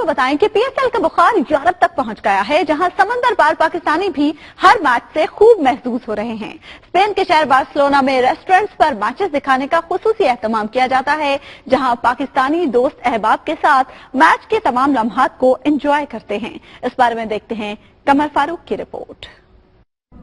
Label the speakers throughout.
Speaker 1: बताएं कि PSL का बुखार यूरोप तक पहुंच गया है, जहां समंदर पार पाकिस्तानी भी हर मैच से खूब महसूस हो रहे हैं। स्पेन के शहर बार्सिलोना में रेस्टोरेंट्स पर मैचेस दिखाने का खुसूसी एहतमाम किया जाता है, जहां पाकिस्तानी दोस्त अहबाब के साथ मैच के तमाम लम्हात को एंजॉय करते हैं। इस बारे में देखते हैं कमर फारूक की रिपोर्ट।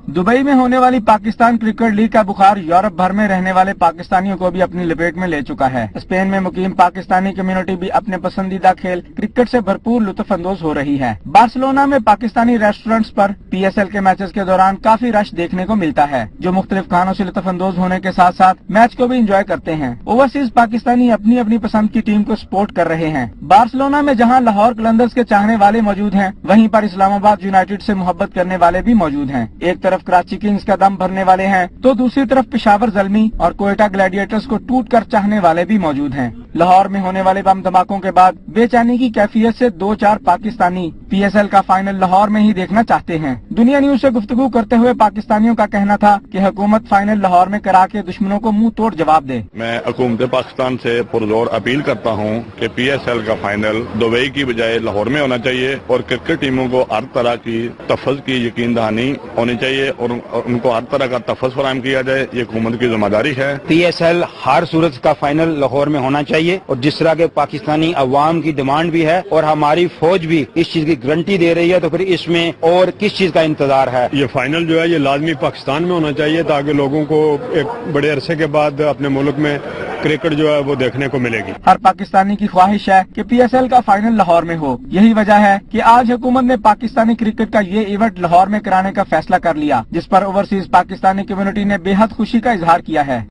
Speaker 2: दुबई में होने वाली पाकिस्तान क्रिकेट लीग का बुखार यूरोप भर में रहने वाले पाकिस्तानियों को भी अपनी लपेट में ले चुका है। स्पेन में मुकीम पाकिस्तानी कम्युनिटी भी अपने पसंदीदा खेल क्रिकेट से भरपूर लुत्फअंदोज हो रही है। बार्सिलोना में पाकिस्तानी रेस्टोरेंट्स पर PSL के मैचेस के दौरान काफी रश देखने को मिलता है, जो मुख्तलिफ खानों से लुत्फअंदोज होने के साथ साथ मैच को भी इंजॉय करते हैं। ओवरसीज पाकिस्तानी अपनी अपनी पसंद की टीम को सपोर्ट कर रहे हैं। बार्सिलोना में जहाँ लाहौर कलंदर्स के चाहने वाले मौजूद हैं, वहीं पर इस्लामाबाद यूनाइटेड से मोहब्बत करने वाले भी मौजूद हैं। एक तरफ कराची किंग्स का दम भरने वाले हैं, तो दूसरी तरफ पेशावर ज़ल्मी और कोयटा ग्लैडिएटर्स को टूट कर चाहने वाले भी मौजूद हैं। लाहौर में होने वाले बम धमाकों के बाद बेचैनी की कैफियत से 2-4 पाकिस्तानी PSL का फाइनल लाहौर में ही देखना चाहते हैं। दुनिया न्यूज से गुफ्तगू करते हुए पाकिस्तानियों का कहना था कि हुकूमत फाइनल लाहौर में करा के दुश्मनों को मुंह तोड़ जवाब दे।
Speaker 3: मैं हुकूमत पाकिस्तान से पुरजोर अपील करता हूँ कि PSL का फाइनल दुबई की बजाय लाहौर में होना चाहिए और क्रिकेट टीमों को हर तरह की तफज की यकीन दहानी होनी चाहिए और उनको हर तरह का तफज फराहम किया जाए। ये हुकूमत की जिम्मेदारी है।
Speaker 4: PSL हर सूरत का फाइनल लाहौर में होना चाहिए और जिस तरह के पाकिस्तानी अवाम की डिमांड भी है और हमारी फौज भी इस चीज की गारंटी दे रही है, तो फिर इसमें और किस चीज का इंतजार है।
Speaker 5: ये फाइनल जो है ये लाजमी पाकिस्तान में होना चाहिए, ताकि लोगों को एक बड़े अरसे के बाद अपने मुल्क में क्रिकेट जो है वो देखने को मिलेगी।
Speaker 2: हर पाकिस्तानी की ख्वाहिश है कि PSL का फाइनल लाहौर में हो। यही वजह है कि आज हुकूमत ने पाकिस्तानी क्रिकेट का ये इवेंट लाहौर में कराने का फैसला कर लिया, जिस पर ओवरसीज पाकिस्तानी कम्युनिटी ने बेहद खुशी का इजहार किया है।